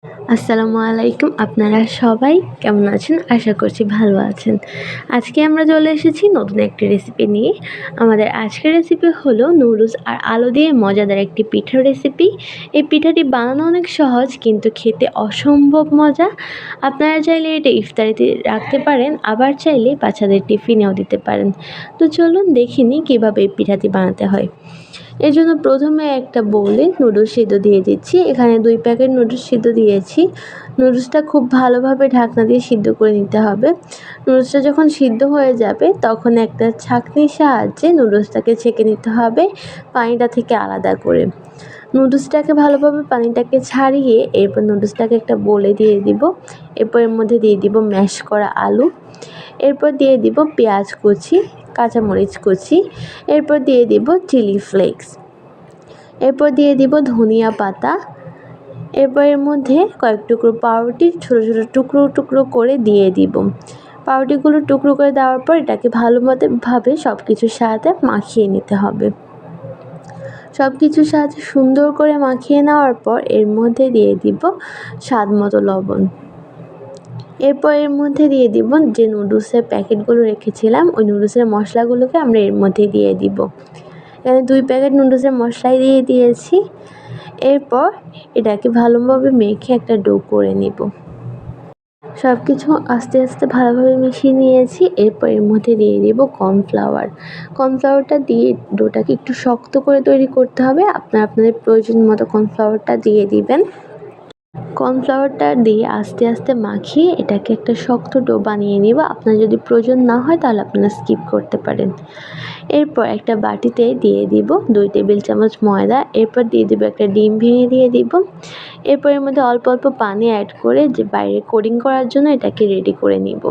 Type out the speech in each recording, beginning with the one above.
আসসালামু আলাইকুম। আপনারা সবাই কেমন আছেন? আশা করছি ভালো আছেন। আজকে আমরা চলে এসেছি নতুন একটি রেসিপি নিয়ে। আমাদের আজকের রেসিপি হলো নুডলস আর আলু দিয়ে মজাদার একটি পিঠার রেসিপি। এই পিঠাটি বানানো অনেক সহজ কিন্তু খেতে অসম্ভব মজা। আপনারা চাইলে এটা ইফতারিতে রাখতে পারেন, আবার চাইলে বাচ্চাদের টিফিনেও দিতে পারেন। তো চলুন দেখে নিই কীভাবে এই পিঠাটি বানাতে হয়। এর জন্য প্রথমে একটা বোলে নুডলস সিদ্ধ দিয়ে দিচ্ছি। এখানে 2 প্যাকেট নুডলস সিদ্ধ দিয়েছি। নুডলসটা খুব ভালোভাবে ঢাকনা দিয়ে সিদ্ধ করে নিতে হবে। নুডলসটা যখন সিদ্ধ হয়ে যাবে তখন একটা ছাঁকনির সাহায্যে নুডলসটাকে ছেঁকে নিতে হবে পানিটা থেকে আলাদা করে। নুডলসটাকে ভালোভাবে পানিটাকে ছাড়িয়ে এরপর নুডলসটাকে একটা বোলে দিয়ে দিব। এরপর এর মধ্যে দিয়ে দিব ম্যাশ করা আলু। এরপর দিয়ে দিব পেঁয়াজ কুচি, কাঁচামরিচ কুচি। এরপর দিয়ে দিব চিলি ফ্লেক্স। এরপর দিয়ে দিব ধনিয়া পাতা। এরপর এর মধ্যে কয়েক টুকরো পাউরুটি ছোটো ছোটো টুকরো টুকরো করে দিয়ে দিব। পাউরুটিগুলো টুকরো করে দেওয়ার পর এটাকে ভালোভাবে সব কিছুর সাথে মাখিয়ে নিতে হবে। সব কিছুর সাথে সুন্দর করে মাখিয়ে নেওয়ার পর এর মধ্যে দিয়ে দিব স্বাদ মতো লবণ। এরপর এর মধ্যে দিয়ে দিব যে নুডলসের প্যাকেটগুলো রেখেছিলাম, ওই নুডলসের মশলাগুলোকে আমরা এর মধ্যে দিয়ে দিব। এখানে 2 প্যাকেট নুডলসের মশলাই দিয়ে দিয়েছি। এরপর এটাকে ভালোভাবে মেখে একটা ডো করে নিব। সব কিছু আস্তে আস্তে ভালোভাবে মিশিয়ে নিয়েছি। এরপর এর মধ্যে দিয়ে দিব কর্নফ্লাওয়ার। কর্নফ্লাওয়ারটা দিয়ে ডোটাকে একটু শক্ত করে তৈরি করতে হবে। আপনারা আপনাদের প্রয়োজন মতো কর্নফ্লাওয়ারটা দিয়ে দিবেন। কর্নফ্লাওয়ারটা দিয়ে আস্তে আস্তে মাখিয়ে এটাকে একটা শক্ত ডো বানিয়ে নিব। আপনার যদি প্রয়োজন না হয় তাহলে আপনারা স্কিপ করতে পারেন। এরপর একটা বাটিতে দিয়ে দিব 2 টেবিল চামচ ময়দা। এরপর দিয়ে দিব একটা ডিম ভেঙে দিয়ে দিব। এরপর এর মধ্যে অল্প অল্প পানি অ্যাড করে যে বাইরে কোটিং করার জন্য এটাকে রেডি করে নিব।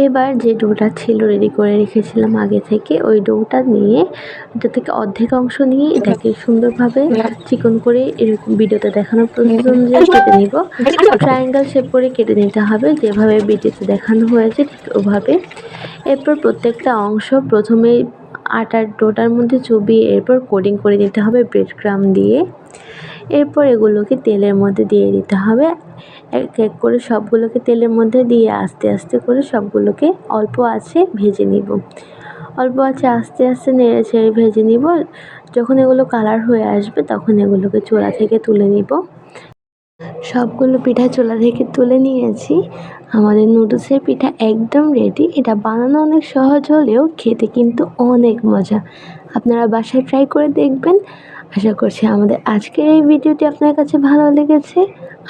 এবার যে ডোটা ছিল রেডি করে রেখেছিলাম আগে থেকে, ওই ডোটা নিয়ে এটা থেকে অর্ধেক অংশ নিয়ে এটাকে সুন্দরভাবে চিকন করে এরকম ভিডিওতে দেখানো প্রসেস অনুযায়ী কেটে নিব। ট্রায়াঙ্গেল শেপ করে কেটে নিতে হবে, যেভাবে ভিডিওতে দেখানো হয়েছে ঠিক ওভাবে। এরপর প্রত্যেকটা অংশ প্রথমে আটার ডোটার মধ্যে চুবিয়ে এরপর কোটিং করে নিতে হবে ব্রেড ক্রাম দিয়ে। এরপর এগুলোকে তেলের মধ্যে দিয়ে দিতে হবে। এক এক করে সবগুলোকে তেলের মধ্যে দিয়ে আস্তে আস্তে করে সবগুলোকে অল্প আঁচে ভেজে নিব। অল্প আঁচে আস্তে আস্তে নেড়ে ছেড়ে ভেজে নিব। যখন এগুলো কালার হয়ে আসবে তখন এগুলোকে চুলা থেকে তুলে নিব। সবগুলো পিঠা চুলা থেকে তুলে নিয়েছি। আমাদের নুডলসের পিঠা একদম রেডি। এটা বানানো অনেক সহজ হলেও খেতে কিন্তু অনেক মজা। আপনারা বাসায় ট্রাই করে দেখবেন। আশা করছি আমাদের আজকের এই ভিডিওটি আপনার কাছে ভালো লেগেছে।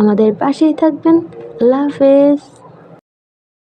আমাদের পাশেই থাকবেন। আল্লাহ হাফেজ।